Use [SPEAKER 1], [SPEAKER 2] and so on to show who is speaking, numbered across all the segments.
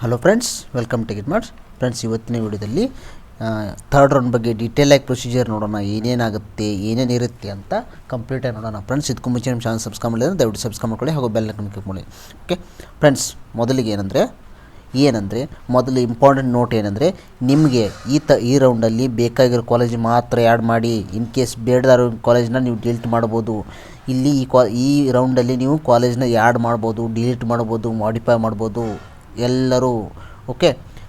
[SPEAKER 1] Hello friends, welcome to kit friends. ಇವತ್ತಿನ ವಿಡಿಯೋದಲ್ಲಿ third round ಬಗ್ಗೆ ಡೀಟೇಲಾಗಿ ಪ್ರೊಸೀಜರ್ ನೋಡೋಣ. ಏನೇನಾಗುತ್ತೆ, ಏನೇನಿರುತ್ತೆ ಅಂತ ಕಂಪ್ಲೀಟಾಗಿ ನೋಡೋಣ ಫ್ರೆಂಡ್ಸ್. ಇದಕ್ಕೂ ಮುಂಚೆ ನಿಮ್ಮ ಚಾನಲ್ ಸಬ್ಸ್ಕ್ರೈಬ್ ಮಾಡಿದ್ರೆ ದಯವಿಟ್ಟು ಸಬ್ಸ್ಕ್ರೈಬ್ ಮಾಡ್ಕೊಳ್ಳಿ ಹಾಗೂ ಬೆಲ್ ಐಕಾನ್ ಕ್ಲಿಕ್ ಮಾಡಿ. ಓಕೆ ಫ್ರೆಂಡ್ಸ್, ಮೊದಲಿಗೆ ಏನಂದರೆ ಮೊದಲು ಇಂಪಾರ್ಟೆಂಟ್ ನೋಟ್ ಏನಂದರೆ, ನಿಮಗೆ ಈ ರೌಂಡಲ್ಲಿ ಬೇಕಾಗಿರೋ ಕಾಲೇಜ್ ಮಾತ್ರ ಆ್ಯಡ್ ಮಾಡಿ. ಇನ್ ಕೇಸ್ ಬೇಡದಾರೋ ಕಾಲೇಜ್ನ ನೀವು ಡಿಲೀಟ್ ಮಾಡ್ಬೋದು. ಇಲ್ಲಿ ಈ ರೌಂಡಲ್ಲಿ ನೀವು ಕಾಲೇಜ್ನ ಆ್ಯಡ್ ಮಾಡ್ಬೋದು, ಡಿಲೀಟ್ ಮಾಡ್ಬೋದು, ಮಾಡಿಫೈ ಮಾಡ್ಬೋದು ಎಲ್ಲರೂ. ಓಕೆ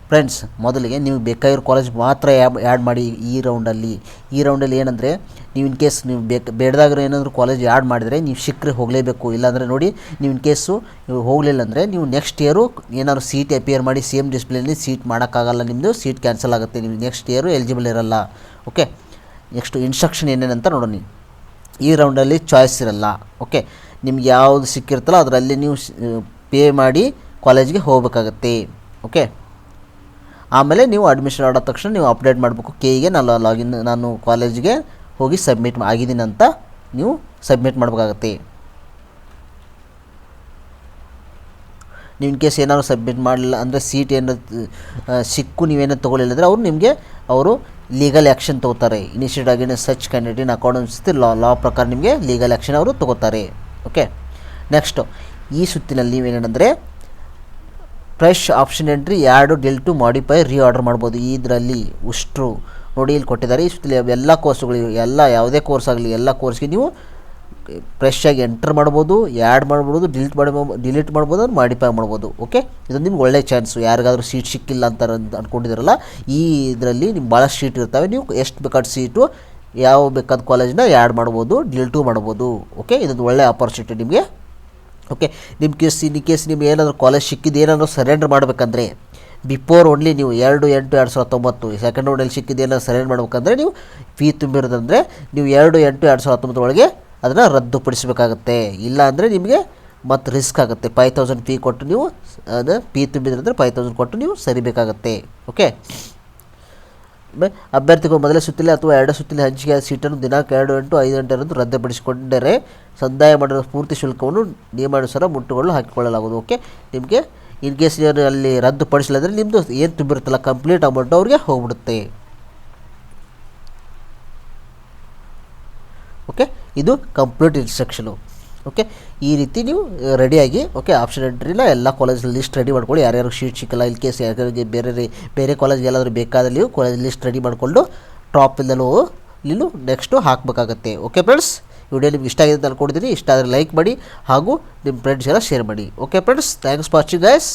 [SPEAKER 1] ಫ್ರೆಂಡ್ಸ್, ಮೊದಲಿಗೆ ನೀವು ಬೇಕಾಗಿರೋ ಕಾಲೇಜ್ ಮಾತ್ರ ಆ್ಯಡ್ ಮಾಡಿ. ಈ ರೌಂಡಲ್ಲಿ ಏನಂದರೆ, ನೀವು ಇನ್ ಕೇಸ್ ನೀವು ಬೇಡದಾಗಿರೋ ಏನಾದರೂ ಕಾಲೇಜ್ ಆ್ಯಡ್ ಮಾಡಿದರೆ ನೀವು ಸಿಕ್ಕರೆ ಹೋಗಲೇಬೇಕು. ಇಲ್ಲಾಂದರೆ ನೋಡಿ, ನೀವು ಇನ್ ಕೇಸು ನೀವು ಹೋಗಲಿಲ್ಲ ಅಂದರೆ ನೀವು ನೆಕ್ಸ್ಟ್ ಇಯರು ಏನಾದ್ರು ಸೀಟ್ ಅಪಿಯರ್ ಮಾಡಿ ಸೇಮ್ ಡಿಸ್ಪ್ಲೇಲಿ ಸೀಟ್ ಮಾಡೋಕ್ಕಾಗಲ್ಲ. ನಿಮ್ಮದು ಸೀಟ್ ಕ್ಯಾನ್ಸಲ್ ಆಗುತ್ತೆ, ನೀವು ನೆಕ್ಸ್ಟ್ ಇಯರು ಎಲಿಜಿಬಲ್ ಇರಲ್ಲ. ಓಕೆ, ನೆಕ್ಸ್ಟು ಇನ್ಸ್ಟ್ರಕ್ಷನ್ ಏನೇನಂತ ನೋಡೋಣ. ಈ ರೌಂಡಲ್ಲಿ ಚಾಯ್ಸ್ ಇರಲ್ಲ. ಓಕೆ, ನಿಮ್ಗೆ ಯಾವುದು ಸಿಕ್ಕಿರ್ತಲ್ಲ ಅದರಲ್ಲಿ ನೀವು ಪೇ ಮಾಡಿ ಕಾಲೇಜ್ಗೆ ಹೋಗಬೇಕಾಗತ್ತೆ. ಓಕೆ, ಆಮೇಲೆ ನೀವು ಅಡ್ಮಿಷನ್ ಆದ ತಕ್ಷಣ ನೀವು ಅಪ್ಡೇಟ್ ಮಾಡಬೇಕು ಕೆಗೆ ನಾನು ಕಾಲೇಜಿಗೆ ಹೋಗಿ ಸಬ್ಮಿಟ್ ಆಗಿದ್ದೀನಿ ಅಂತ ನೀವು ಸಬ್ಮಿಟ್ ಮಾಡಬೇಕಾಗತ್ತೆ. ನೀವು ಇನ್ ಕೇಸ್ ಏನಾದ್ರು ಸಬ್ಮಿಟ್ ಮಾಡಲಿಲ್ಲ ಅಂದರೆ ಸೀಟ್ ಸಿಕ್ಕು ನೀವೇನೋ ತೊಗೊಳ್ಳಿಲ್ಲ ಅಂದರೆ ಅವರು ಲೀಗಲ್ ಆ್ಯಕ್ಷನ್ ತೊಗೋತಾರೆ. ಇನಿಷಿಯೇಟ್ ಆಗಿನ such candidate in accordance with law ಪ್ರಕಾರ ನಿಮಗೆ ಲೀಗಲ್ ಆ್ಯಕ್ಷನ್ ಅವರು ತೊಗೋತಾರೆ. ಓಕೆ, ನೆಕ್ಸ್ಟು ಈ ಸುತ್ತಿನಲ್ಲಿ ನೀವೇನೇನೆಂದರೆ fresh option entry, add, delete, modify, reorder ಮಾಡ್ಬೋದು. ಇದರಲ್ಲಿ ಉಷ್ಟ್ರು ನೋಡಿ ಇಲ್ಲಿ ಕೊಟ್ಟಿದ್ದಾರೆ. ಈ ಸುತ್ತಲಿ ಎಲ್ಲ ಕೋರ್ಸ್ಗಳು ಯಾವುದೇ ಕೋರ್ಸ್ ಆಗಲಿ ಎಲ್ಲ ಕೋರ್ಸ್ಗೆ ನೀವು ಫ್ರೆಶ್ ಆಗಿ ಎಂಟರ್ ಮಾಡ್ಬೋದು, ಆ್ಯಡ್ ಮಾಡ್ಬೋದು, ಡಿಲೀಟ್ ಮಾಡ್ಬೋದು, ಮಾಡಿಫೈ ಮಾಡ್ಬೋದು. ಓಕೆ, ಇದೊಂದು ನಿಮ್ಗೆ ಒಳ್ಳೆ ಚಾನ್ಸು. ಯಾರಿಗಾದ್ರೂ ಸೀಟ್ ಸಿಕ್ಕಿಲ್ಲ ಅಂತ ಅಂದ್ಕೊಂಡಿದ್ದೀರಲ್ಲ, ಈ ಇದರಲ್ಲಿ ನಿಮ್ಗೆ ಭಾಳಷ್ಟು ಸೀಟ್ ಇರ್ತವೆ. ನೀವು ಎಷ್ಟು ಬೇಕಾದ ಸೀಟು ಯಾವ ಬೇಕಾದ ಕಾಲೇಜ್ನ ಆ್ಯಡ್ ಮಾಡ್ಬೋದು, ಡಿಲೀಟು ಮಾಡ್ಬೋದು. ಓಕೆ, ಇದೊಂದು ಒಳ್ಳೆ ಆಪರ್ಚುನಿಟಿ ನಿಮಗೆ. ಓಕೆ, ಇನ್ ಕೇಸ್ ನಿಮ್ಗೆ ಏನಾದರೂ ಕಾಲೇಜ್ ಸಿಕ್ಕಿದ್ದು ಏನಾದರೂ ಸರೆಂಡರ್ ಮಾಡಬೇಕಂದ್ರೆ ಬಿಫೋರ್ ಓನ್ಲಿ ನೀವು 2/8/2019 ಸೆಕೆಂಡ್ ರೌಂಡಲ್ಲಿ ಸಿಕ್ಕಿದ್ದು ಏನಾದರೂ ಸರೆಂಡರ್ ಮಾಡ್ಬೇಕಂದ್ರೆ ನೀವು ಫೀ ತುಂಬಿರೋದಂದರೆ ನೀವು 2/8/2019 ಒಳಗೆ ಅದನ್ನು ರದ್ದುಪಡಿಸಬೇಕಾಗತ್ತೆ. ಇಲ್ಲ ಅಂದರೆ ನಿಮಗೆ ಮತ್ತು ರಿಸ್ಕ್ ಆಗುತ್ತೆ. 5000 ಫೀ ಕೊಟ್ಟು ನೀವು ಫೀ ತುಂಬಿದ್ರಂದರೆ 5000 ಕೊಟ್ಟು ನೀವು ಸರಿಬೇಕಾಗತ್ತೆ. ಓಕೆ, ಅಭ್ಯರ್ಥಿಗಳು ಮೊದಲೇ ಸುತ್ತಲೇ ಅಥವಾ ಎರಡನೇ ಸುತ್ತಲೇ ಹಂಚಿಕೆ ಸೀಟನ್ನು ದಿನಾಂಕ 2/8/5 ರದ್ದುಪಡಿಸಿಕೊಂಡರೆ ಸಂದಾಯ ಮಾಡಿದ ಪೂರ್ತಿ ಶುಲ್ಕವನ್ನು ನಿಯಮಾನುಸಾರ ಮುಟ್ಟುಗಳು ಹಾಕಿಕೊಳ್ಳಲಾಗುವುದು. ಓಕೆ, ನಿಮಗೆ ಇನ್ ಕೇಸ್ ಅಲ್ಲಿ ರದ್ದುಪಡಿಸಿಲ್ಲ ಅಂದರೆ ನಿಮ್ಮದು ಏನು ತುಂಬಿರುತ್ತಲ್ಲ ಕಂಪ್ಲೀಟ್ ಅಮೌಂಟ್ ಅವ್ರಿಗೆ ಹೋಗ್ಬಿಡುತ್ತೆ. ಓಕೆ, ಇದು ಕಂಪ್ಲೀಟ್ ಇನ್ಸ್ಟ್ರಕ್ಷನು. ಓಕೆ, ಈ ರೀತಿ ನೀವು ರೆಡಿಯಾಗಿ ಓಕೆ ಆಪ್ಷನ್ ಎಂಟ್ರಿನ ಎಲ್ಲ ಕಾಲೇಜ್ ಲಿಸ್ಟ್ ರೆಡಿ ಮಾಡ್ಕೊಳ್ಳಿ. ಯಾರ್ಯಾರು ಶೀಟ್ ಸಿಕ್ಕಲ್ಲ, ಇನ್ ಕೇಸ್ ಯಾರ್ಯಾರಿಗೆ ಬೇರೆ ಕಾಲೇಜ್ಗೆ ಎಲ್ಲಾದರೂ ಬೇಕಾದರೆ ನೀವು ಕಾಲೇಜ್ ಲಿಸ್ಟ್ ರೆಡಿ ಮಾಡಿಕೊಂಡು ಟಾಪಿಂದಲೂ ನೀವು ನೆಕ್ಸ್ಟು ಹಾಕಬೇಕಾಗತ್ತೆ. ಓಕೆ ಫ್ರೆಂಡ್ಸ್, ವಿಡಿಯೋ ನಿಮ್ಗೆ ಇಷ್ಟ ಆಗಿದೆ ಅಂತ ಅನ್ಕೊಂಡಿದ್ದೀನಿ. ಇಷ್ಟ ಆದರೆ ಲೈಕ್ ಮಾಡಿ ಹಾಗೂ ನಿಮ್ಮ ಫ್ರೆಂಡ್ಸ್ ಎಲ್ಲ ಶೇರ್ ಮಾಡಿ. Okay friends, thanks for watching guys.